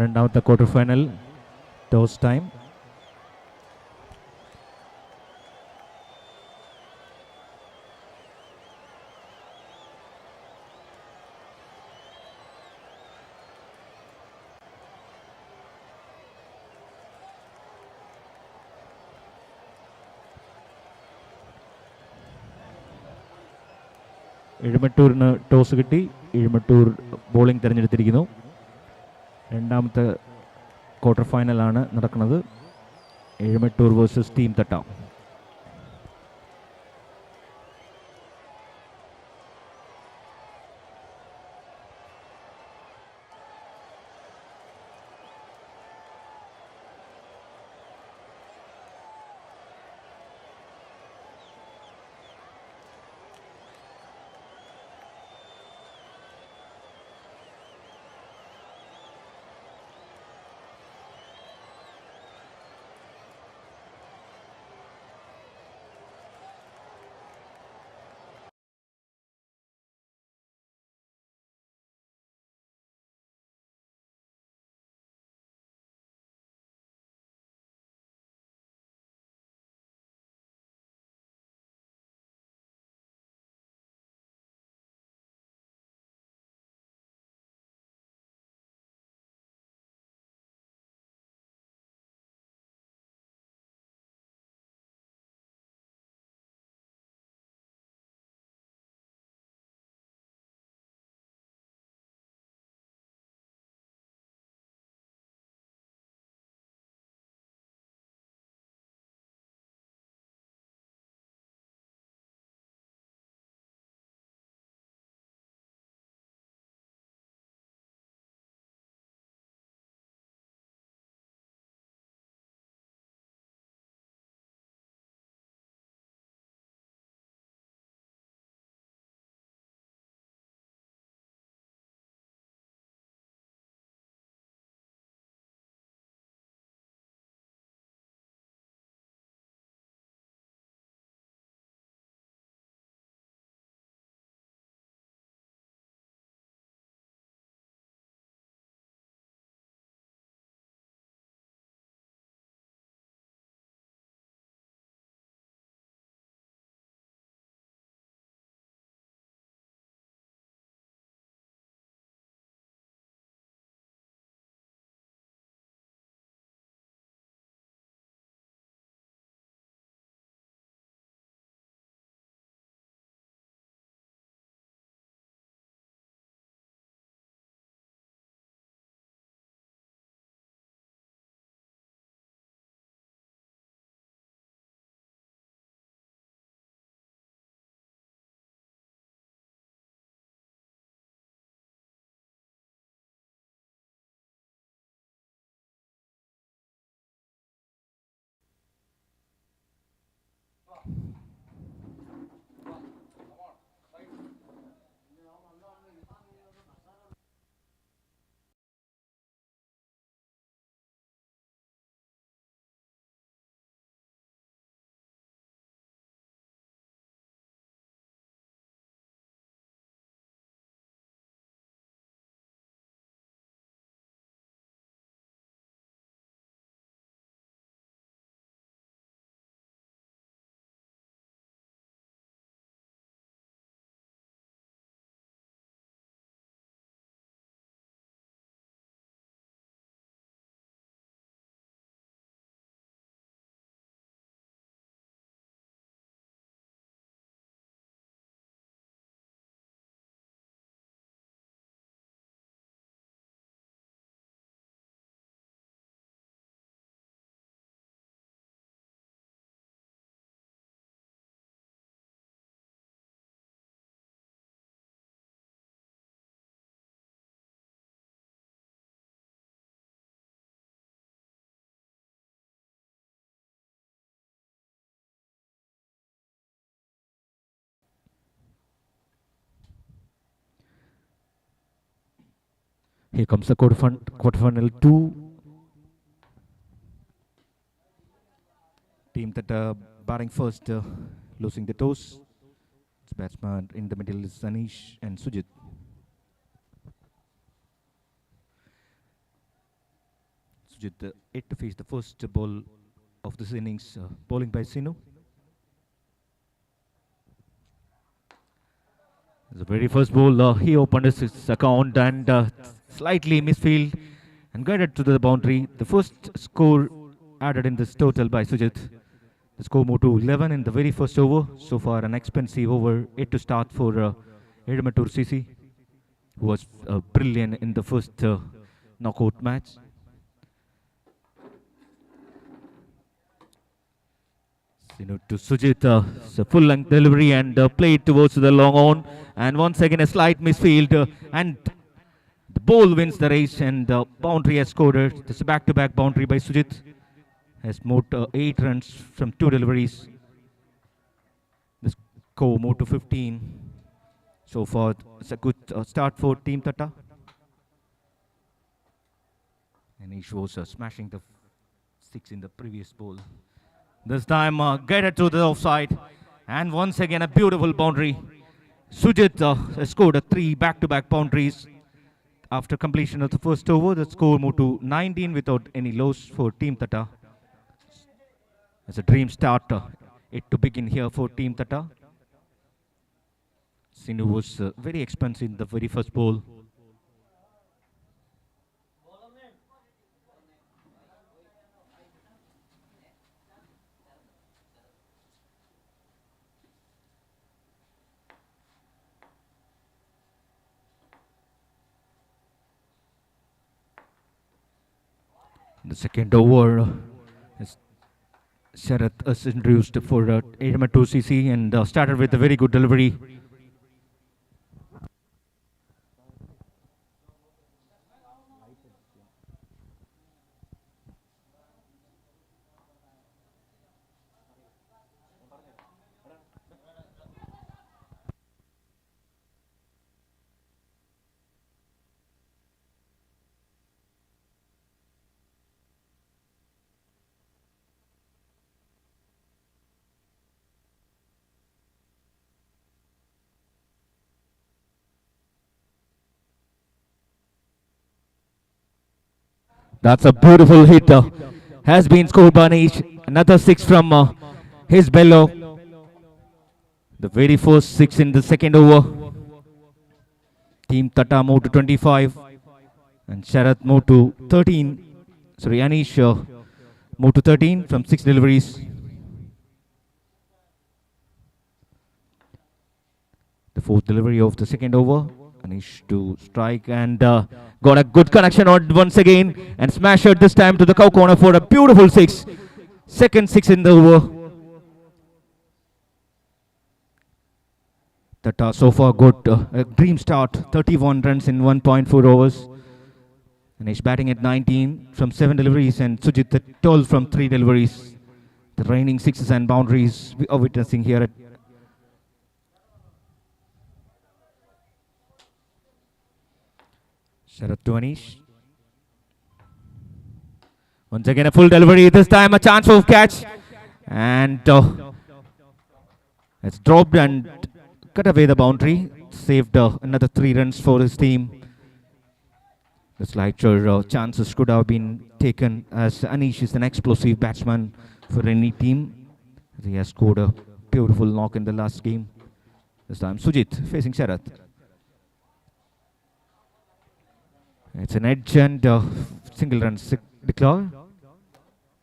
രണ്ടാമത്തെ quarter final toss time. എഴുമട്ടൂരിന് toss കിട്ടി. എഴുമട്ടൂർ ബോളിംഗ് തിരഞ്ഞെടുത്തിരിക്കുന്നു. രണ്ടാമത്തെ ക്വാർട്ടർ ഫൈനലാണ് നടക്കുന്നത്. Ezhumattoor versus team Thatta. Here comes the quarterfinal 2. Team that batting first, losing the toss. Its batsman in the middle is ANEESH and Sujit. Sujit yet to face the first ball of this innings, bowling by Sinu. The very first ball, he opened his account and slightly misfield and guided to the boundary. The first score added in this total by Sujit. The score moved to 11 in the very first over. So far, an expensive over yet to start for EZHUMATTOOR CC, who was brilliant in the first knockout match. To Sujit, a full-length delivery and played towards the long on. And once again, a slight misfield. And the ball wins the race, and the boundary has scored. This is a back-to-back boundary by Sujit. Has moved 8 runs from 2 deliveries. The score moved to 15. So far, it's a good start for Team THATTA. And he was smashing the 6 in the previous ball. This time guided to the offside, and once again a beautiful boundary. Sujit has scored 3 back-to-back boundaries. After completion of the first over, the score moved to 19 without any loss for Team THATTA. It's a dream start it to begin here for Team THATTA. Sinu was very expensive in the very first ball. The second over, Sharath is introduced for EZHUMATTOOR CC and started with a very good delivery. That's a beautiful hit. Has been scored by ANEESH. Another 6 from his bellow. The very first 6 in the second over. Team THATTA moved to 25. And Sharath moved to 13. Sorry, ANEESH moved to 13 from 6 deliveries. The fourth delivery of the second over. ANEESH to strike and got a good connection on once again and smashed it this time to the cow corner for a beautiful 6. Second 6 in the over. THATTA so far got a dream start, 31 runs in 1.4 overs. ANEESH batting at 19 from 7 deliveries and Sujit at 12 from 3 deliveries. The reigning 6s and boundaries we are witnessing here at Sharath to ANEESH. Once again a full delivery, this time a chance for catch. And it's dropped and cut away the boundary. Saved another 3 runs for his team. The slighter chances could have been taken as ANEESH is an explosive batsman for any team. He has scored a beautiful knock in the last game. This time Sujit facing Sharath. It's an edge and single run declare.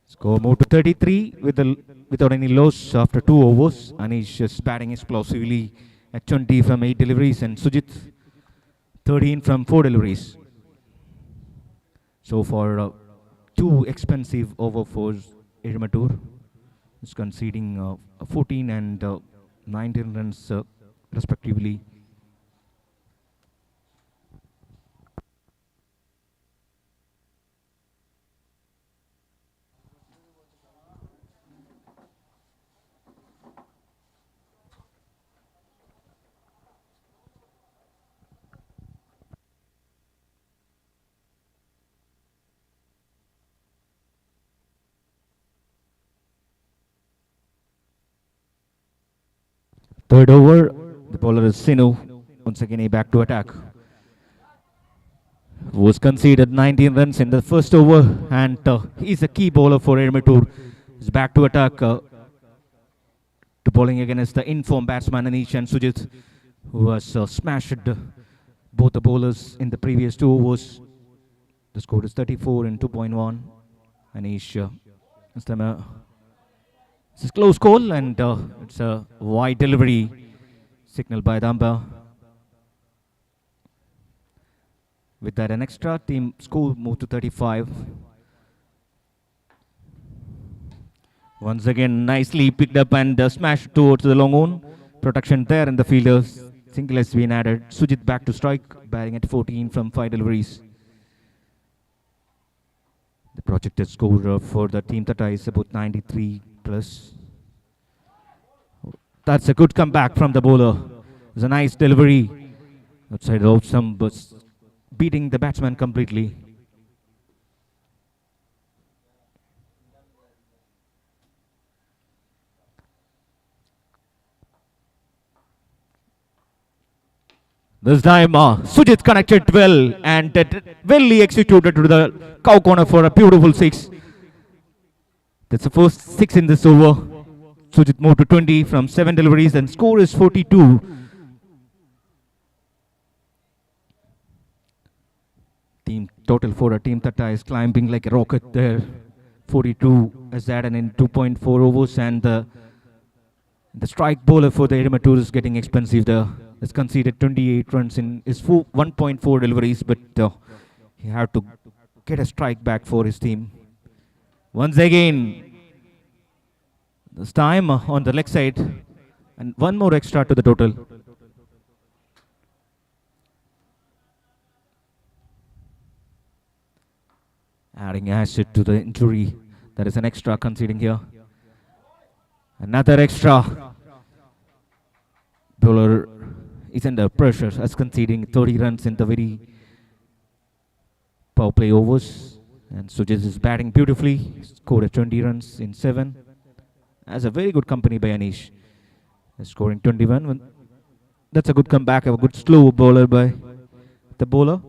Score moved to 33 without any loss after 2 overs. ANEESH is batting explosively at 20 from 8 deliveries and Sujit 13 from 4 deliveries. So far, 2 expensive over for EZHUMATTOOR. Is conceding 14 and 19 runs respectively. Third over, the bowler is Sinu. Once again, a back to attack. was conceded 19 runs in the first over, and he's a key bowler for EZHUMATTOOR. He's back to attack, to bowling against the informed batsman ANEESH and Sujit, who has smashed both the bowlers in the previous 2 overs. The score is 34 in 2.1. ANEESH, this time it's a close call, and it's a wide delivery signaled by the umpire. With that, an extra team score moved to 35. Once again, nicely picked up and smashed towards the long on. Protection there, and the fielders. Single has been added. Sujit back to strike, batting at 14 from 5 deliveries. The projected score for the team THATTA is about 93 plus. That's a good comeback from the bowler. It was a nice delivery outside the off stump, but beating the batsman completely. This time Sujit connected well, and well executed to the cow corner for a beautiful 6. That's the first 6 in this over. Sujit moved to 20 from 7 deliveries, and score is 42. Team total for a team THATTA is climbing like a rocket there. 42 as added in 2.4 overs, and the strike bowler for the EZHUMATTOOR is getting expensive there. Has conceded 28 runs in his 1.4 deliveries, but he had to get a strike back for his team. Once again, this time on the leg side, and one more extra to the total. Adding acid to the injury. There is an extra conceding here. Another extra. Bowler is under pressure as conceding 30 runs in the very power play overs. And Sujit is batting beautifully. Scored 20 runs in 7. As a very good company by ANEESH. Scoring 21. That's a good comeback. A good slow bowler by the bowler.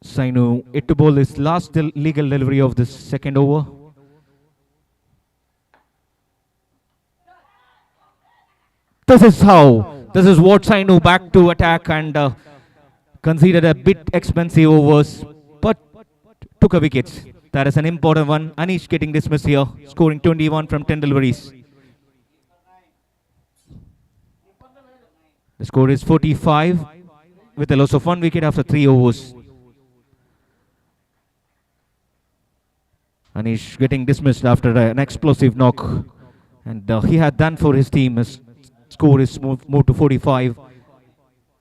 Sainu yet to bowl his last legal delivery of this second over. This is what Sainu back to attack, and conceded a bit expensive overs, but took a wicket. That is an important one. ANEESH getting dismissed here, scoring 21 from 10 deliveries. The score is 45 with a loss of 1 wicket after 3 overs. ANEESH getting dismissed after an explosive knock, and he had done for his team. His score is moved to 45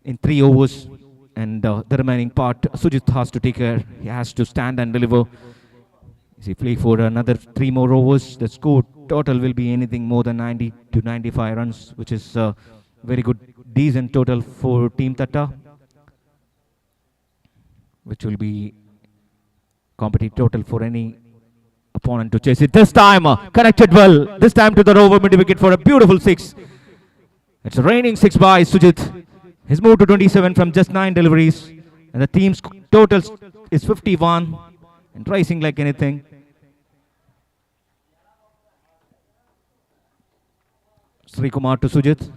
in 3 overs, and the remaining part Sujit has to take care. He has to stand and deliver. If he play for another 3 more overs, the score total will be anything more than 90 to 95 runs, which is very good, decent total for Team THATTA, which will be competitive total for any opponent to chase it. This time connected well. This time to the rover mid wicket for a beautiful 6. It's a raining 6 by Sujit. He's moved to 27 from just 9 deliveries, and the team's total is 51 and rising like anything. Sri Kumar to Sujit.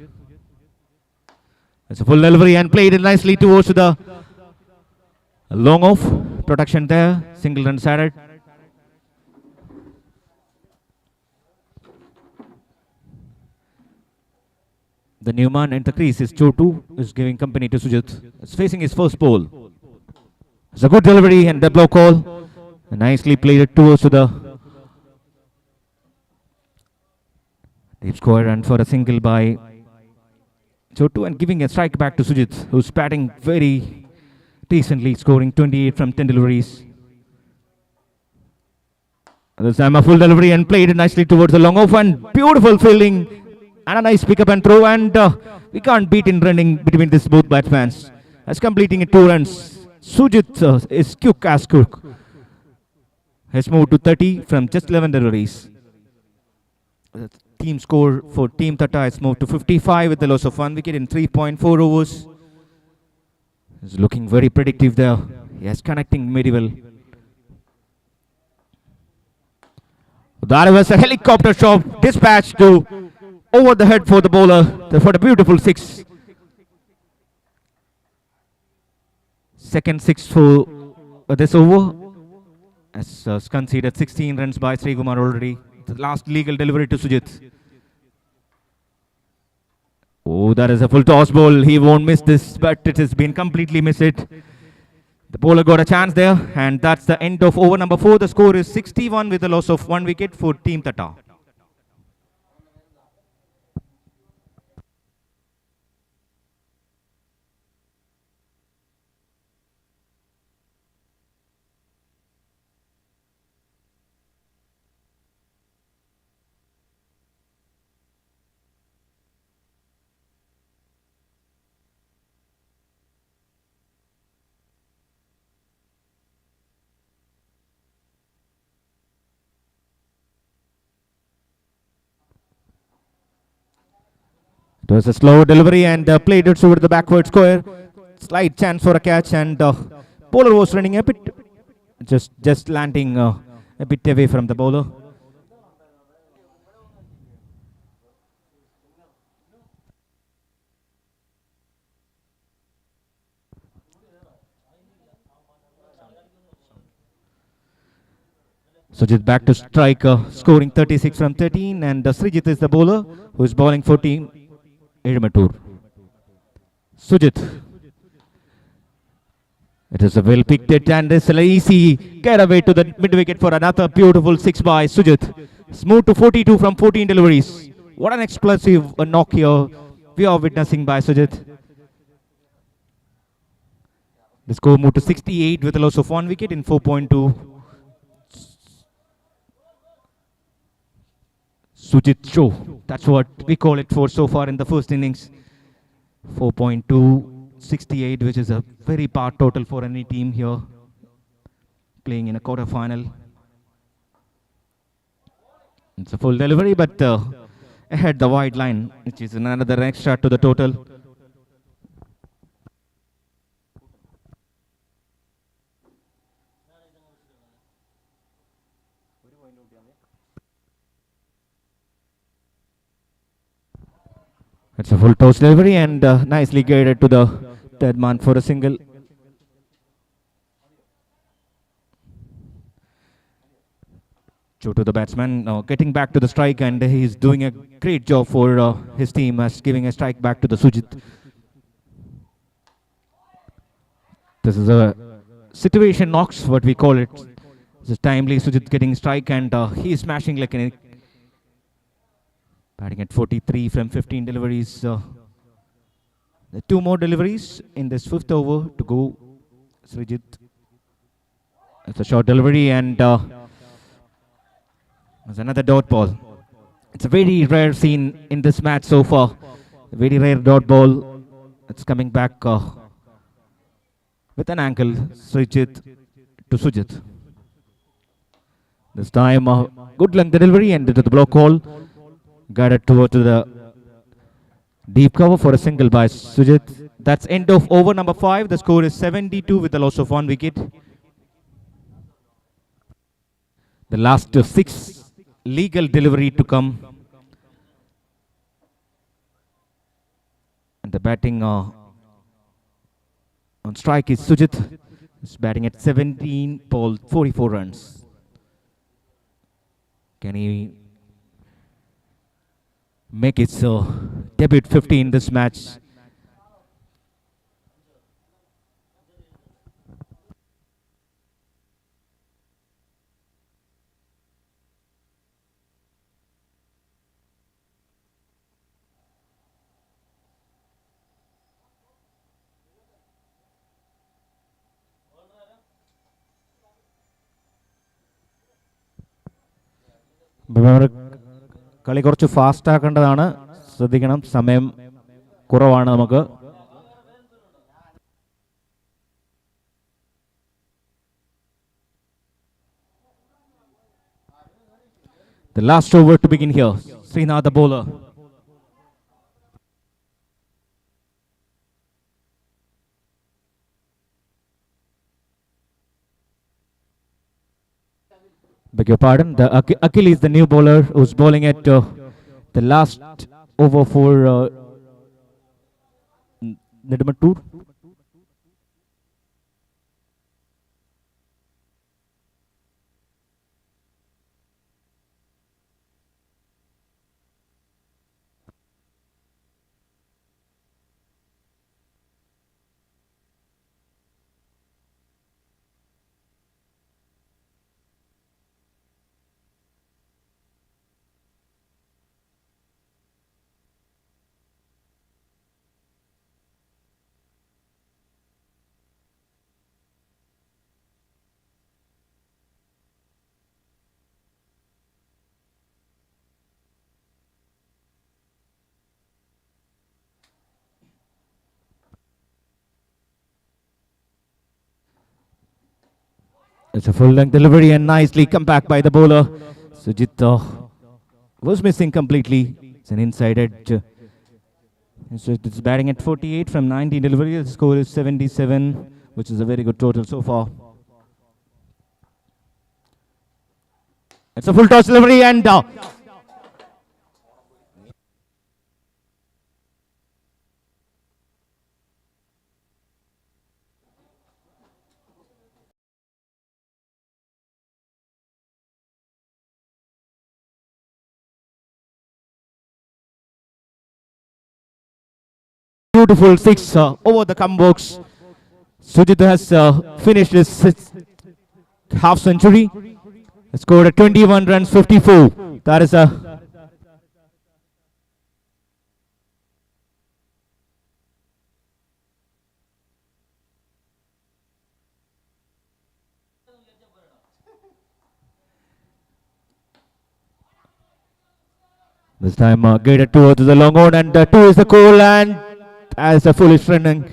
It's a full delivery and played it nicely towards the long off. Protection there. Single run added. The new man in the crease is Chotu, is giving company to Sujit. It's facing his first ball. It's a good delivery and the blow call. And nicely played it towards the deep square run for a single by Chotu, and giving a strike back to Sujit, who's batting very decently, scoring 28 from 10 deliveries. This time a full delivery and played it nicely towards the long off, and beautiful fielding and a nice pick up and throw, and we can't beat in running between these both batsmen. As completing it 2 runs, Sujit is quick as cook. Has moved to 30 from just 11 deliveries. team score for Team THATTA has moved to 55 with the loss of 1 wicket in 3.4 overs. He's looking very predictive there. Yes, connecting very well. That was a helicopter shot dispatched to over the head for the bowler for the beautiful 6. Second 6 for this over. As conceded 16 runs by Sri Kumar already. The last legal delivery to Sujit. Oh, that is a full toss ball. He won't miss this, but it has been completely missed. The bowler got a chance there, and that's the end of over number 4. The score is 61 with a loss of 1 wicket for Team THATTA. It was a slow delivery and played it over the backward square. Slight chance for a catch, and bowler was running a bit, just landing a bit away from the bowler. Sujit back to strike, scoring 36 from 13, and Srijit is the bowler who is bowling for Team EZHUMATTOOR. Sujit. It is a well picked hit, and it's an easy getaway to the mid wicket for another beautiful 6 by Sujit. Smooth to 42 from 14 deliveries. What an explosive knock here we are witnessing by Sujit. The score moved to 68 with a loss of 1 wicket in 4.2. Sujit show. That's what we call it for so far in the first innings. 4.268, which is a very poor total for any team here playing in a quarter final. It's a full delivery, but ahead the wide line, which is another extra to the total. It's a full toss delivery and nicely guided to the third man for a single. Joe to the batsman, getting back to the strike, and he's doing a great job for his team as giving a strike back to the Sujit. This is a situation knocks, what we call it. This is timely Sujit getting strike, and he's smashing like an batting at 43 from 15 deliveries. The 2 more deliveries in this 5th over to go. Srijit. It's a short delivery, and there's another dot ball. It's a very rare scene in this match so far. A very rare dot ball. It's coming back with an ankle. Srijit to Sujit. This time, good length delivery and to the block hole. Guided toward to the deep cover for a single by Sujit. That's end of over number 5. The score is 72 with the loss of 1 wicket. The last 6 legal delivery to come. And the batting on strike is Sujit. He's batting at 17 ball, 44 runs. Can he make its debut 50 in this match? കളി കുറച്ച് fast ആക്കേണ്ടതാണ്, ശ്രദ്ധിക്കണം, സമയം കുറവാണ് നമുക്ക്. The last over to begin here. Srinath, the bowler. Beg your pardon. The Achilles, the new bowler, who's bowling at the last over for EZHUMATTOOR. It's a full length delivery and nicely come back by the bowler. Sujit was missing completely. It's an inside edge. It's batting at 48 from 19 delivery. The score is 77, which is a very good total so far. It's a full toss delivery and beautiful six over the combos. Sujit has finished his half century. Scored at 21 runs, 54. That is a this time gated towards the long on, and 2 is the call, and as a foolish running.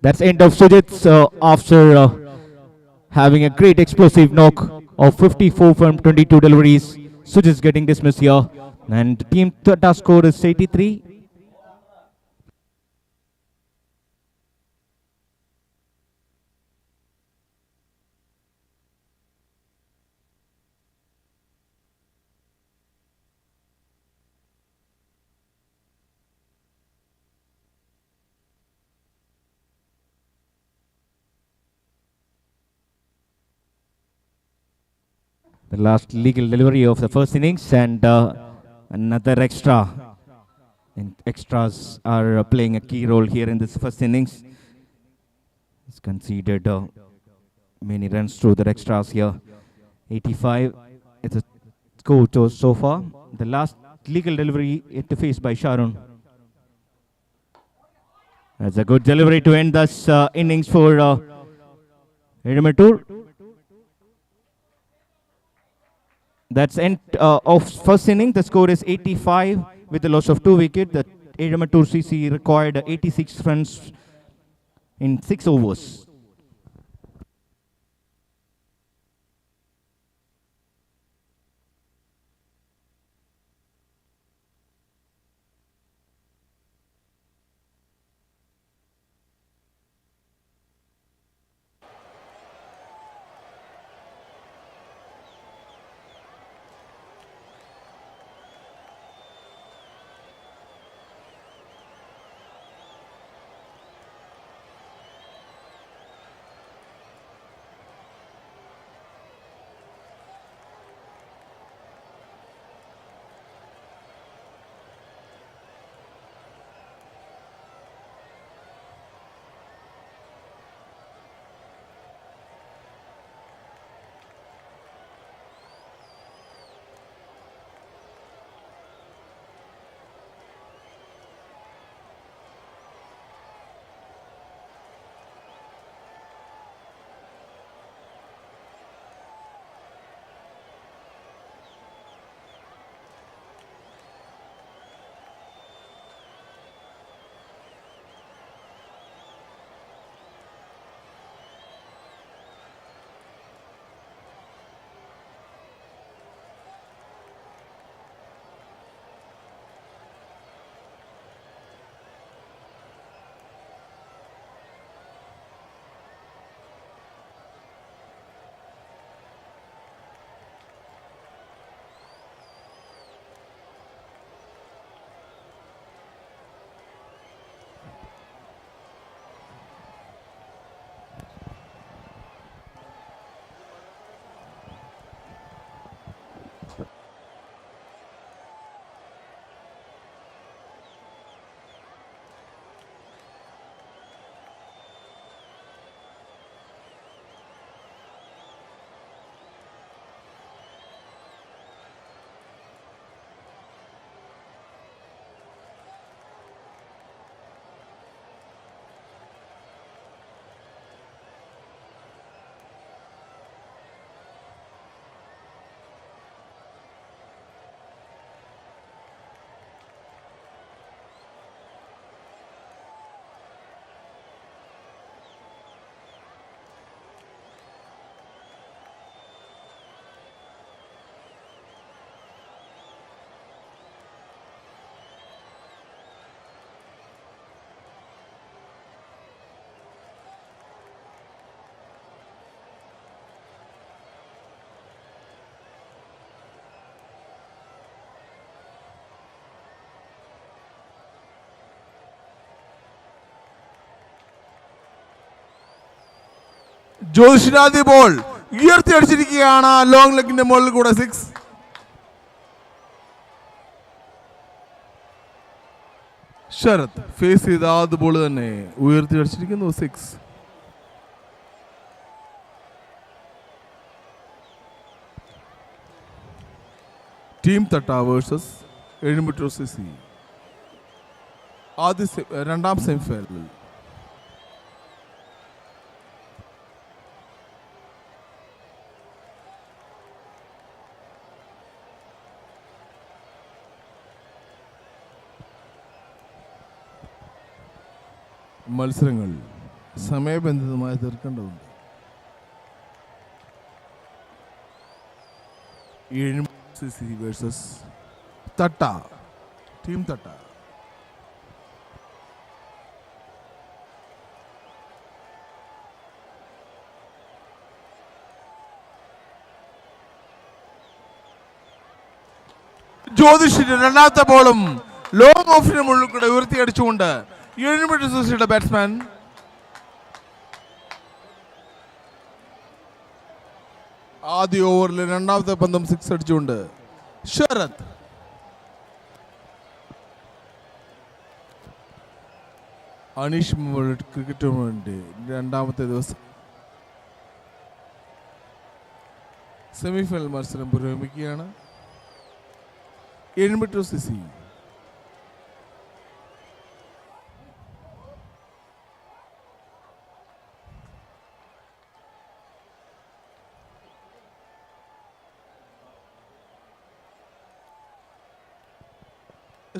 That's end of Sujit's after having a great explosive knock of 54 from 22 deliveries. Sujit's getting dismissed here, and team THATTA score is 83. The last legal delivery of the first innings, and another extra. And extras are playing a key role here in this first innings. It's conceded many runs through the extras here. 85. It's a score so far. The last legal delivery interfaced by Sharon. That's a good delivery to end this innings for EZHUMATTOOR. That's end of first inning. The score is 85 with the loss of 2 wickets. The EZHUMATTOOR CC required 86 runs in 6 overs. ജ്യോതിഷിനാദി ball ഉയർത്തി അടിച്ചിരിക്കുകയാണ് long ലെഗിന്റെ മുകളിൽ കൂടെ 6. Sarath face ചെയ്ത ആദ്യ ball തന്നെ ഉയർത്തി അടിച്ചിരിക്കുന്നു 6. Team Thatta versus Ezhumattoor CC രണ്ടാം സെമിഫൈനലിൽ. മത്സരങ്ങൾ സമയബന്ധിതമായി തീർക്കേണ്ടതുണ്ട്. CC versus Thatta, team Thatta. ജ്യോതിഷിന്റെ രണ്ടാമത്തെ ബോളും ലോങ് ഓഫിന് മുകളിൽ കൂടെ ഉയർത്തിയടിച്ചുകൊണ്ട് യൂണിവേഴ്സിറ്റിയുടെ ബാറ്റ്സ്മാൻ ആദ്യ ഓവറിൽ രണ്ടാമത്തെ പന്തം 6 അടിച്ചുകൊണ്ട് ശരത്. അനീഷ് ക്രിക്കറ്റ് ടൂർണമെന്റ് രണ്ടാമത്തെ ദിവസം സെമിഫൈനൽ മത്സരം പുരോഗമിക്കുകയാണ്. എഴുമറ്റൂർ CC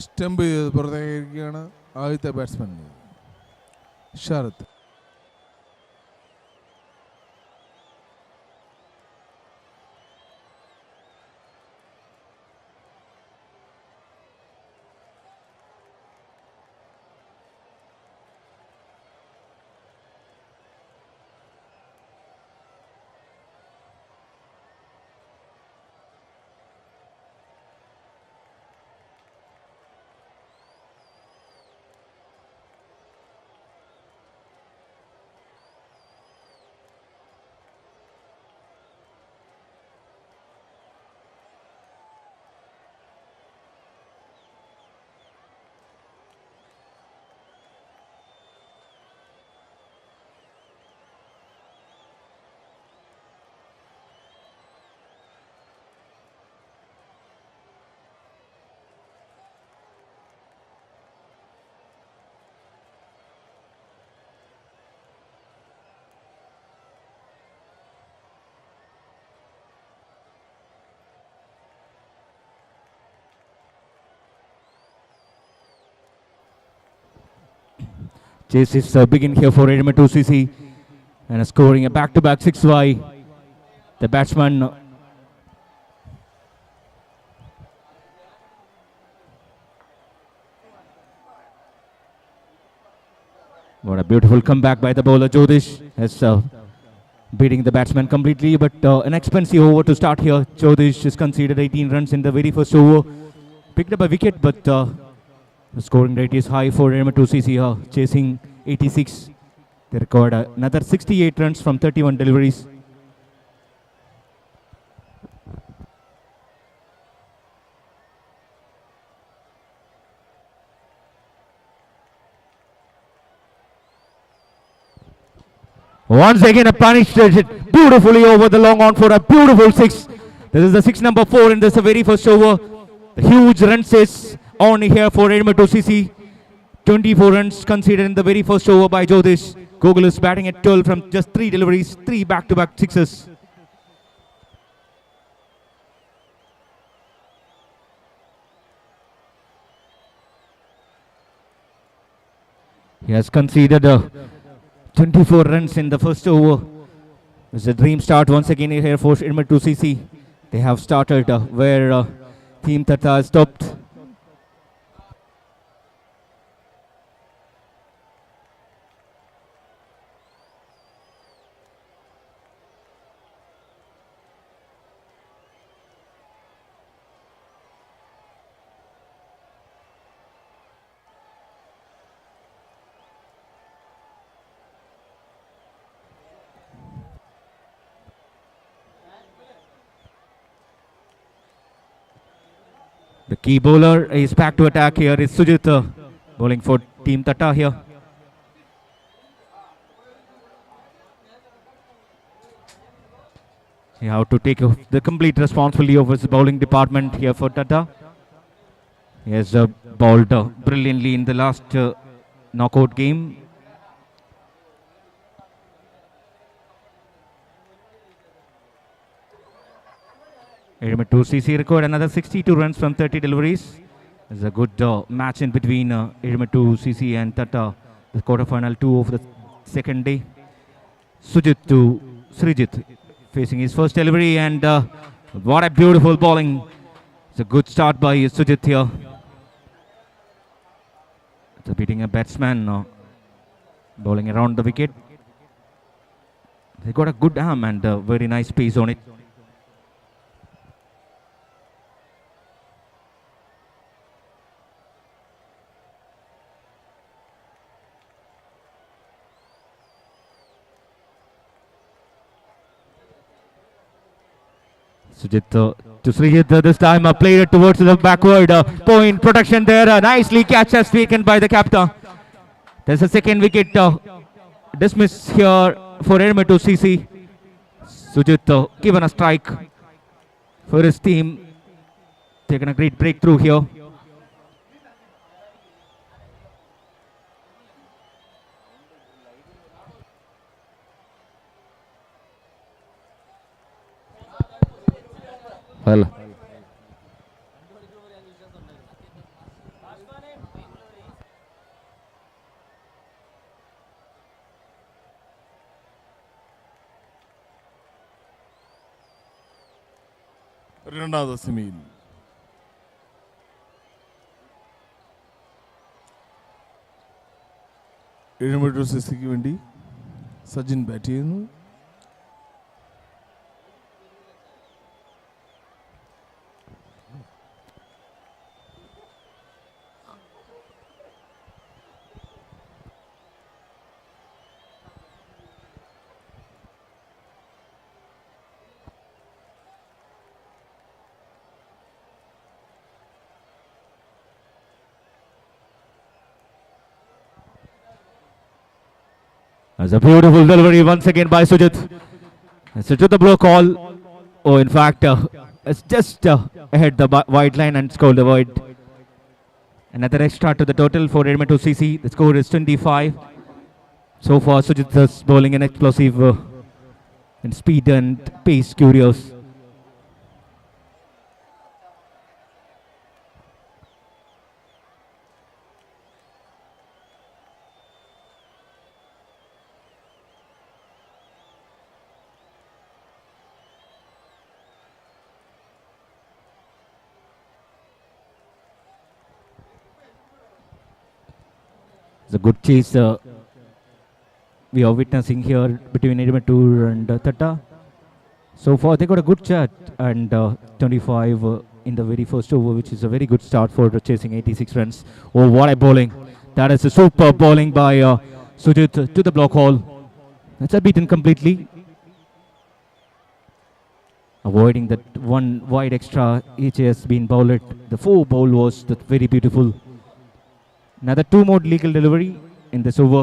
സ്റ്റംപ് ചെയ്ത് പുറത്തേക്കാണ് ആദ്യത്തെ batsman Sarath. Chase is begin here for Edinburgh 2CC and scoring a back-to-back 6 by the batsman. What a beautiful comeback by the bowler Jyotish, as beating the batsman completely, but an expensive over to start here. Jyotish has conceded 18 runs in the very first over, picked up a wicket, but the scoring rate is high for Edinburgh 2CC here, chasing 86. They record another 68 runs from 31 deliveries. Once again a punished hit beautifully over the long on for a beautiful 6. This is the 6 number 4 in this very first over. The huge run chase on here for Edinburgh 2CC. 24 runs conceded in the very first over by Jyotish. Gogol is batting at 12 from just 3 deliveries, 3 back-to-back sixes. He has conceded 24 runs in the first over. It's a dream start once again here for Edinburgh 2CC. They have started where Team THATTA stopped. The key bowler is back to attack here. Is Sujit bowling for Team THATTA here. He have to take the complete responsibility of his bowling department here for THATTA. He has bowled brilliantly in the last knockout game. EZHUMATTOOR CC recorded another 62 runs from 30 deliveries. There's a good match in between EZHUMATTOOR CC and THATTA, the quarterfinal 2 of the second day. Sujit to Srijit facing his first delivery, and what a beautiful bowling. It's a good start by Sujit here. It's beating a batsman bowling around the wicket. They got a good arm and very nice pace on it. Sujit to Srijit this time played it towards the backward point protection there. Nicely catch as taken by the captain. There's a second wicket dismiss here for EZHUMATTOOR CC. Sujit given a strike for his team. Taken a great breakthrough here. Well, രണ്ടാമത്തെ സെമിയിൽ EZHUMATTOOR CCക്ക് വേണ്ടി Sajin bat ചെയ്യുന്നു. That's a beautiful delivery once again by Sujit. Sujit the blow call. Oh, in fact, it's just ahead the wide line and scored the void. Another extra to the total for EZHUMATTOOR CC. The score is 25. So far, Sujit is bowling an explosive in speed and pace, curious. It's a good chase we are witnessing here between EZHUMATTOOR and THATTA. So far they got a good chat and 25 in the very first over, which is a very good start for chasing 86 runs. Oh, what a bowling. That is a super bowling by Sujit to the block hole. That's a beaten completely. Avoiding that one wide extra, each has been bowled. The 4 bowl was that very beautiful. Another 2 more legal delivery in this over.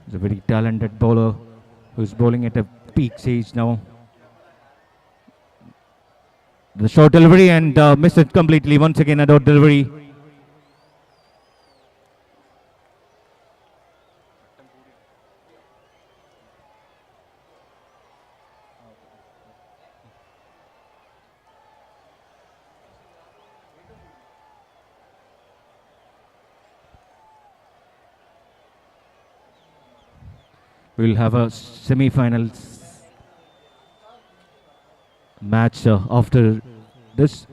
He's a very talented bowler who's bowling at a peak stage now. The short delivery and missed it completely. Once again, a dot delivery. We'll have a semi-finals match after this.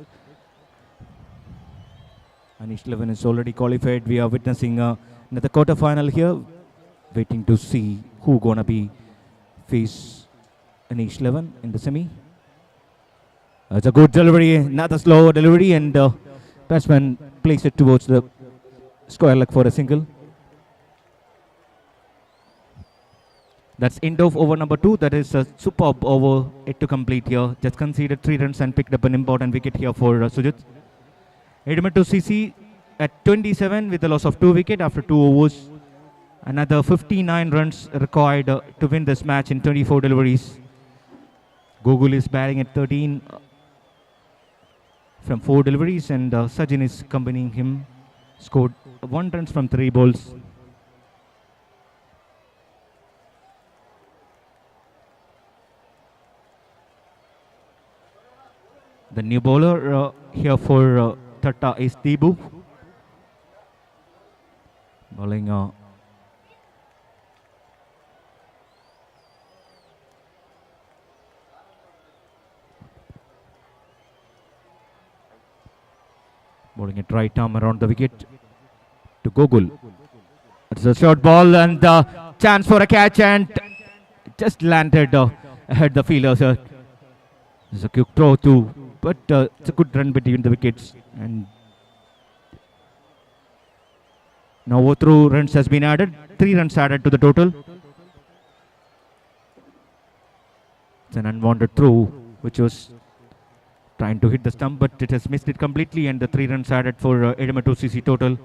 ANEESH 11 is already qualified. We are witnessing another quarter-final here. Waiting to see who gonna be face ANEESH 11 in the semi. It's a good delivery, another slow delivery, and batsman plays it towards the square leg for a single. That's end of over number 2. That is a superb over, yet to complete here. Just conceded 3 runs and picked up an important wicket here for Sujit. EZHUMATTOOR CC at 27 with a loss of 2 wickets after 2 overs. Another 59 runs required to win this match in 24 deliveries. Gogul is batting at 13 from 4 deliveries, and Sajin is accompanying him. Scored 1 run from 3 balls. The new bowler here for THATTA is Tibu. Bowling bowling at right arm around the wicket to Gogul. It's a short ball and chance for a catch, and just landed ahead the fielder. It's a quick throw too, but it's a good run between the wickets. And now overthrow runs has been added. 3 runs added to the total. It's an unwanted throw, which was trying to hit the stump, but it has missed it completely, and the 3 runs added for EZHUMATTOOR CC total.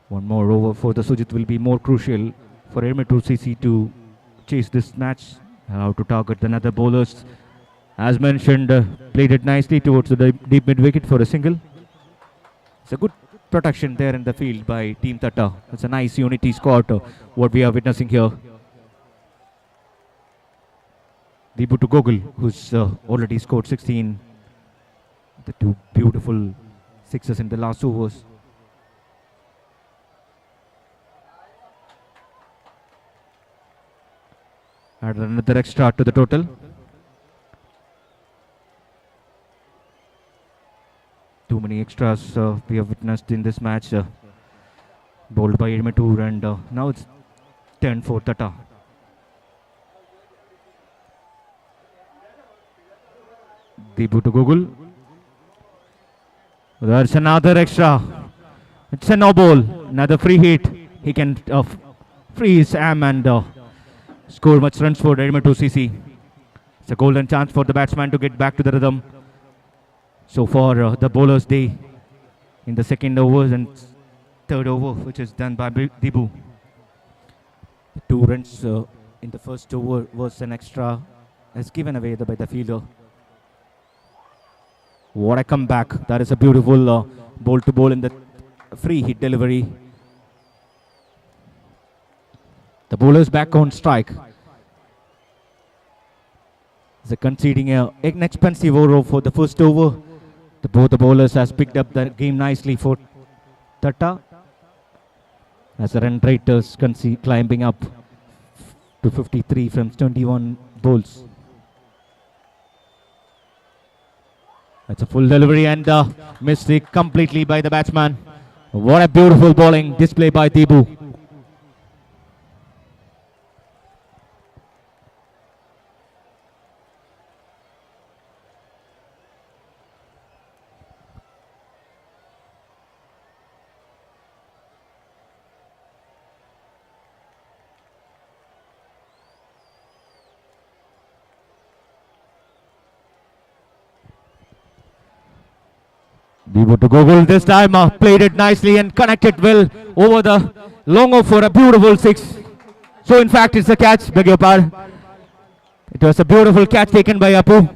One more over for the Sujit will be more crucial for EZHUMATTOOR CC to chase this match. How to target another bowlers. As mentioned, played it nicely towards the deep mid wicket for a single. It's a good protection there in the field by Team THATTA. It's a nice unity squad, what we are witnessing here. Debu to Gogul, who's already scored 16. The 2 beautiful sixes in the last overs. Add another extra to the total. Too many extras we have witnessed in this match, bowled by EZHUMATTOOR, and now it's 10 for THATTA. Debu to Gogul. There's another extra. It's a no ball. Another free hit. He can free his arm and score much runs for EZHUMATTOOR CC. It's a golden chance for the batsman to get back to the rhythm. So far, the bowler's day in the second over and third over, which is done by Debu. 2 runs in the first over was an extra, as given away by the fielder. What a comeback. That is a beautiful ball to ball in the free hit delivery. The bowler's back on strike. They're conceding an inexpensive over for the first over. Both the bowlers has picked up the game nicely for THATTA, as the run rate is climbing up to 53 from 21 balls. That's a full delivery and missed it completely by the batsman. What a beautiful bowling display by Debu. Debu to Gogul this time, played it nicely and connected well over the long off for a beautiful 6. So in fact it's a catch, beg your pardon. It was a beautiful catch taken by Apu.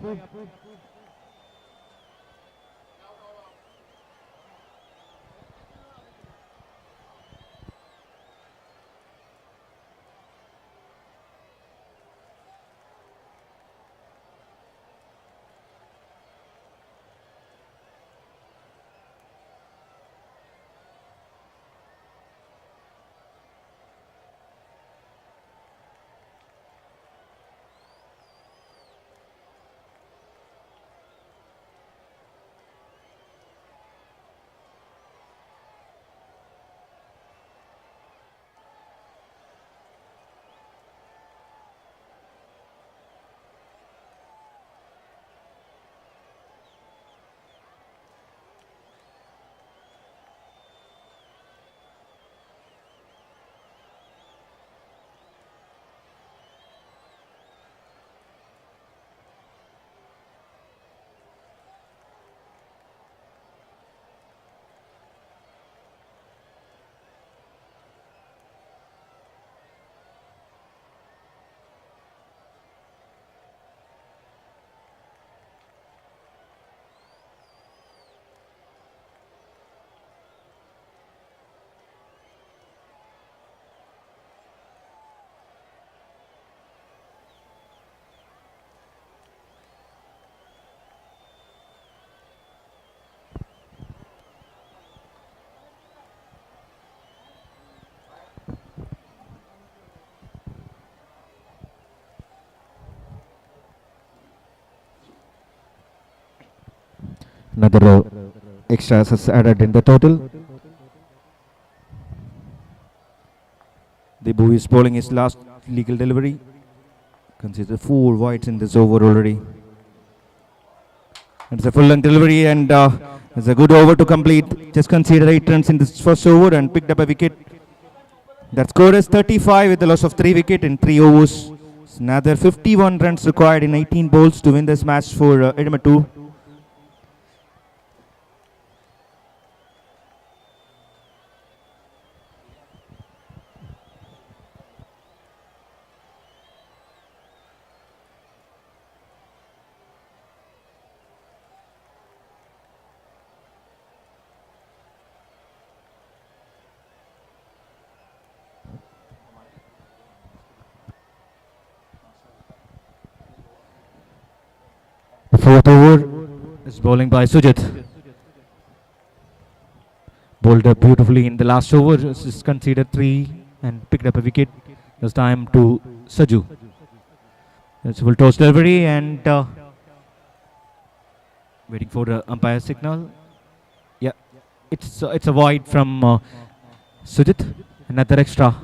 Another extras is added in the total. The boy is bowling his last legal delivery. Consider 4 wides in this over already. It's a full length delivery and it's a good over to complete. Just conceded 8 runs in this first over and picked up a wicket. That score is 35 with the loss of 3 wickets in 3 overs. It's another 51 runs required in 18 balls to win this match for EZHUMATTOOR. The fourth over is bowling by Sujit. Bowled up beautifully in the last over. Just conceded 3 and picked up a wicket. This time to Saju. It's full toss delivery and waiting for the umpire signal. Yeah, it's a wide from Sujit. Another extra.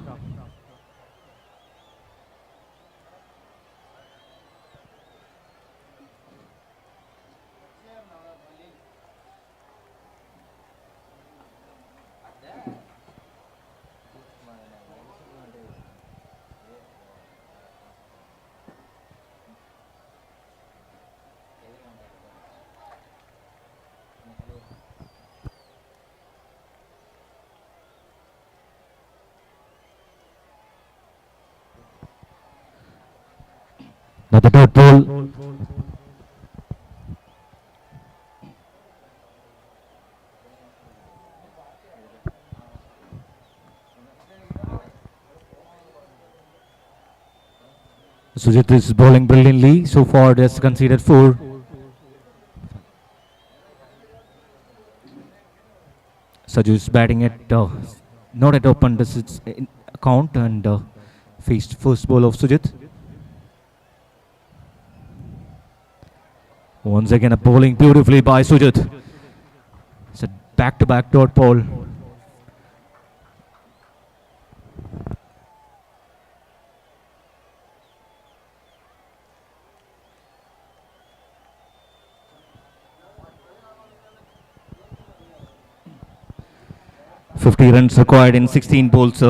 Another dot ball. Sujit is bowling brilliantly. So far, has conceded 4. Saju is batting at not at open this account and faced first ball of Sujit. Once again, a bowling beautifully by Sujit. It's a back-to-back dot ball. .50 runs required in 16 balls,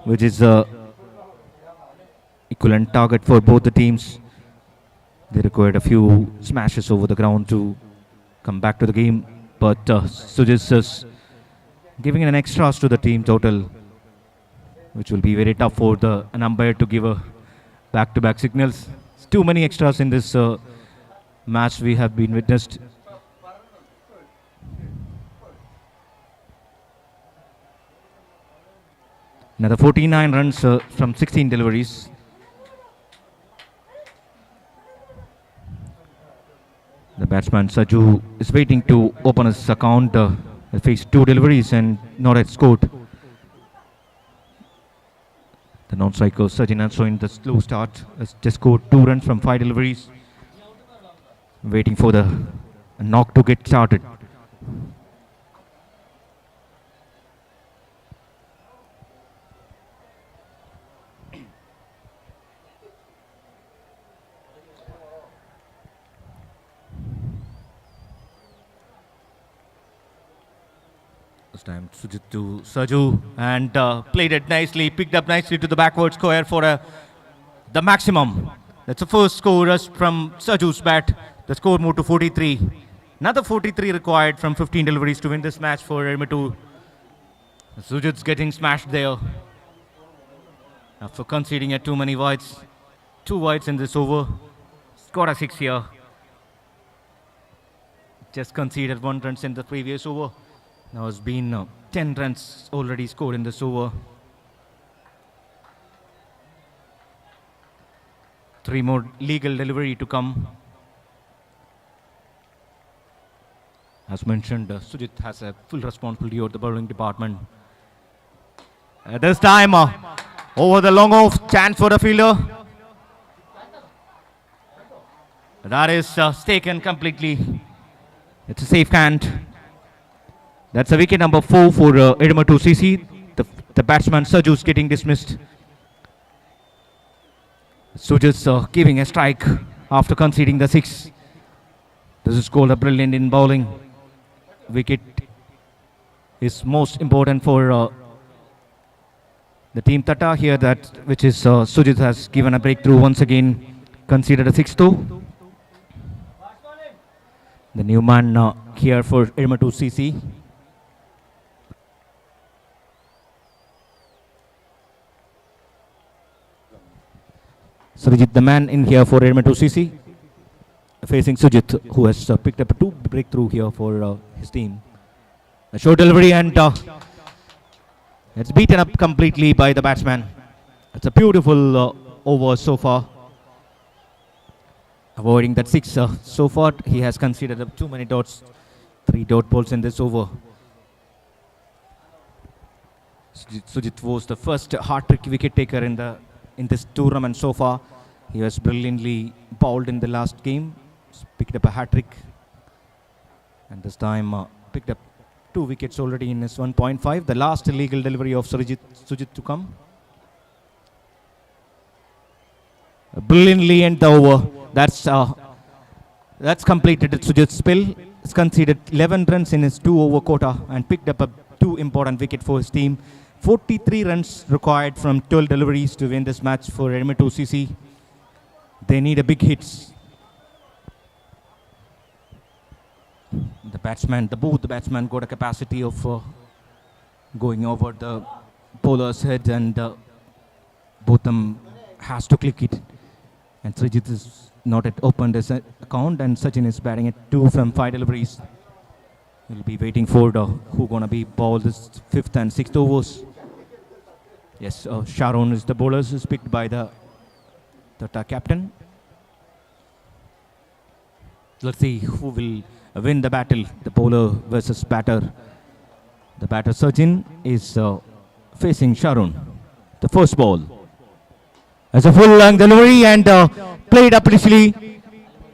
which is equivalent target for both the teams. They required a few smashes over the ground to come back to the game, but Sujit is giving an extras to the team total, which will be very tough for an umpire to give a back-to-back signals. It's too many extras in this match we have been witnessed. Another 49 runs from 16 deliveries. The batsman Saju is waiting to open his account. He faced 2 deliveries and not yet scored. The non-striker Sajin also in the slow start has just scored 2 runs from 5 deliveries. Waiting for the knock to get started. This time Sujit to Saju and played it nicely, picked up nicely to the backward square for the maximum. That's the first score from Saju's bat. The score moved to 43. Another 43 required from 15 deliveries to win this match for EZHUMATTOOR. Sujit's getting smashed there after conceding at too many wides. 2 wides in this over. Scored a 6 here. Just conceded 1 run in the previous over. Now it's been 10 runs already scored in this over. 3 more legal delivery to come. As mentioned, Sujit has a full responsibility over the bowling department. At this time, over the long off, chance for the fielder. That is taken completely. It's a safe hand. That's a wicket number 4 for EZHUMATTOOR CC. The batsman Saju's getting dismissed. Sujit giving a strike after conceding the 6. This is called a brilliant in bowling. Wicket is most important for the team THATTA here, which is Sujit has given a breakthrough once again, conceded a 6-2. The new man here for EZHUMATTOOR CC. Srijit, the man in here for EZHUMATTOOR CC, facing Sujit, who has picked up a 2 breakthrough here for his team. A short delivery and it's beaten up completely by the batsman. It's a beautiful over so far. Avoiding that 6 so far, he has conceded too many dots, 3 dot balls in this over. Sujit was the first hat-trick wicket taker in this tournament so far. He was brilliantly bowled in the last game, picked up a hat-trick, and this time picked up 2 wickets already in his 1.5. The last illegal delivery of Sujit to come. Brilliantly end the over. That's completed Sujit's spell. He's conceded 11 runs in his 2 over quota and picked up 2 important wickets for his team. 43 runs required from 12 deliveries to win this match for EZHUMATTOOR CC. They need a big hits. Both the batsmen got a capacity of going over the bowler's head, and both them has to click it. And Srijit is not yet opened his account, and Sachin is batting at 2 from 5 deliveries. We'll be waiting for who gonna be bowled this 5th and 6th overs. Yes, Sharon is the bowlers, is picked by the THATTA captain. Let's see who will win the battle, the bowler versus batter. The batter Sachin is facing Sharon. The first ball. As a full long delivery and played up initially.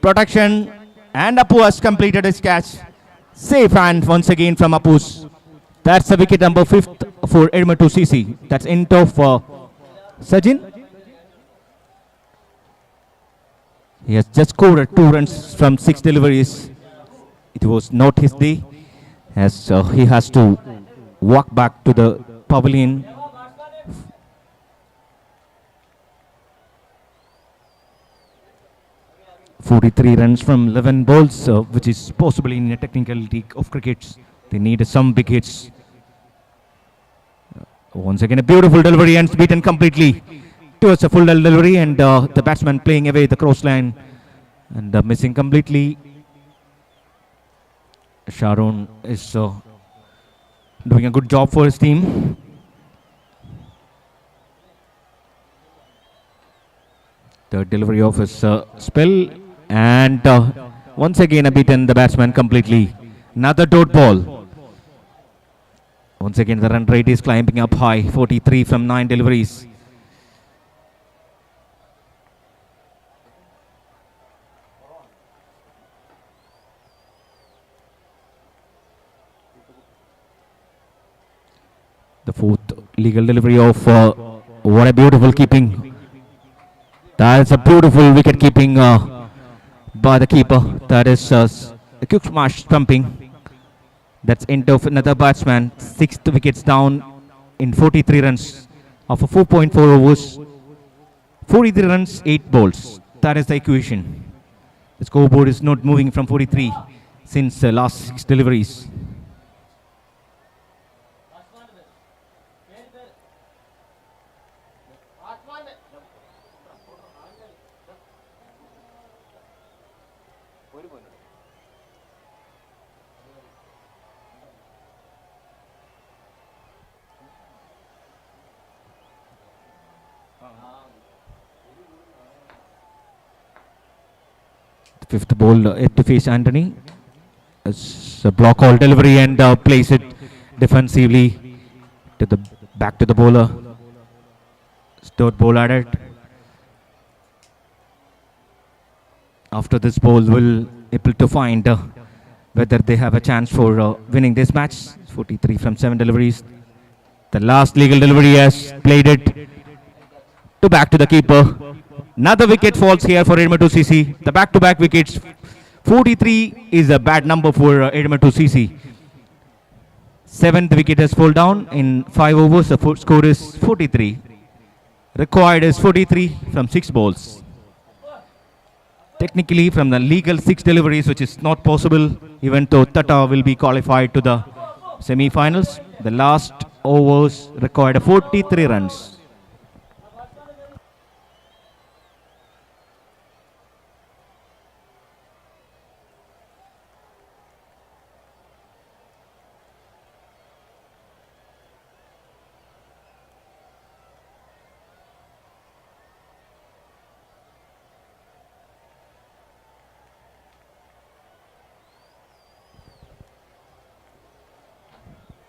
Protection, and Apu has completed his catch. Safe hand once again from Apus. That's the wicket number 5th for EZHUMATTOOR CC. That's end of Sachin. He has just scored 2 runs from 6 deliveries. It was not his day, as he has to walk back to the pavilion. .43 runs from 11 balls, which is possibly in a technical league of cricket. They need some big hits. Once again, a beautiful delivery and it's beaten completely towards a full delivery, and the batsman playing away the cross line and missing completely. Sharon is doing a good job for his team. The delivery of his spell, and once again beaten the batsman completely. Another dot ball. Once again the run rate is climbing up high, 43 from 9 deliveries. The 4th legal delivery of what a beautiful keeping. That is a beautiful wicket keeping by the keeper. That is a quick smash stumping. That's end of another batsman. 6th wickets down in 43 runs of a 4.4 overs. 43 runs, 8 balls. That is the equation. The scoreboard is not moving from 43 since the last 6 deliveries. The 5th ball yet to face Anthony. It's a block all delivery and plays it defensively to the back to the bowler. 3rd ball added. After this ball, will able to find whether they have a chance for winning this match. 43 from 7 deliveries. The last legal delivery has played it to back to the keeper. Another wicket falls here for Edinburgh CC. The back-to-back wickets. 43 is a bad number for Edinburgh CC. Seventh wicket has fallen down in 5 overs. The score is 43. Required is 43 from 6 balls. Technically, from the legal 6 deliveries, which is not possible, even though THATTA will be qualified to the semi-finals. The last overs required 43 runs.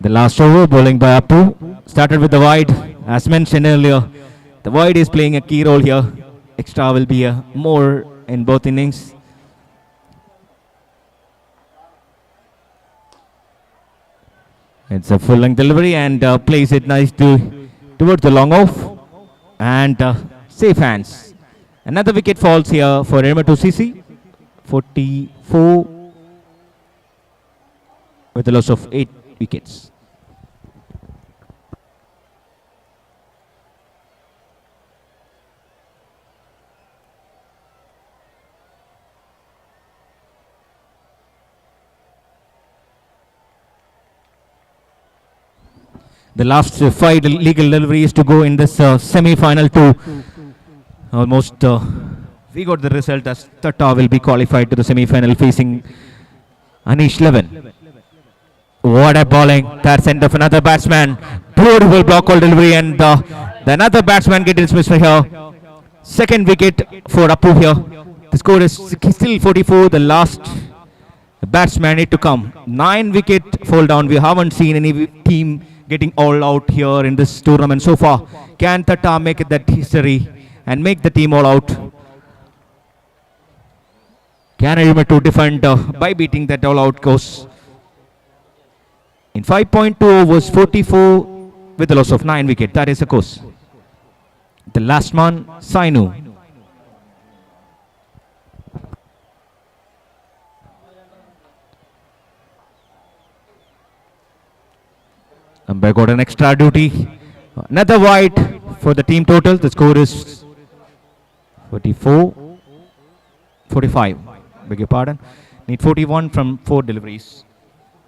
The last over, bowling by Appu, started with the wide. As mentioned earlier, the wide is playing a key role here. Extra will be more in both innings. It's a full-length delivery and plays it nice towards the long off. And safe hands. Another wicket falls here for Edinburgh CC. 44 with a loss of 8 wickets. The last 5 legal deliveries to go in this semi-final to almost we got the result as THATTA will be qualified to the semi-final facing ANEESH 11. What a bowling. That's end of another batsman. Beautiful block call delivery and another batsman gets dismissed here. Second wicket for Appu here. The score is still 44. The last batsman need to come. 9 wicket fall down. We haven't seen any team getting all out here in this tournament so far. Can THATTA make it that history and make the team all out? Can Edinburgh defend by beating that all out course? In 5.2 overs, 44 with a loss of 9 wicket. That is the course. The last man, Sainu. Umpire got an extra duty. Another wide for the team total. The score is 45. Beg your pardon. Need 41 from 4 deliveries.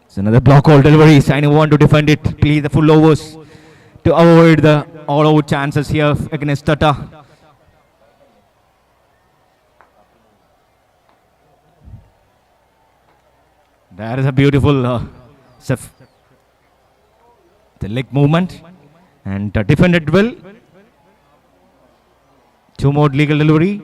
It's another block all delivery. Sainu want to defend it. Play the full overs to avoid the all-out chances here against THATTA. That is a beautiful the leg movement and defended well. 2 more legal delivery.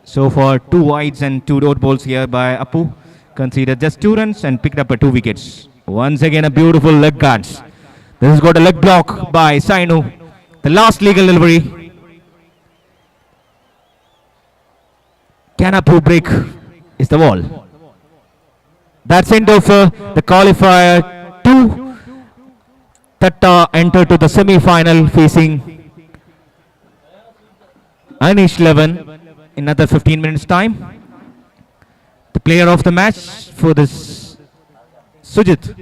So far 2 wides and 2 dot balls here by Appu. Conceded just 2 runs and picked up 2 wickets. Once again a beautiful leg guards. This has got a leg block by Sainu. The last legal delivery. Can Appu break is the wall. That's end of the qualifier 2. THATTA enter to the semi-final facing ANEESH 11 in another 15 minutes time. The player of the match for this Sujit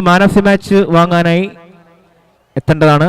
man of the match വാങ്ങാനായി എത്തേണ്ടതാണ്.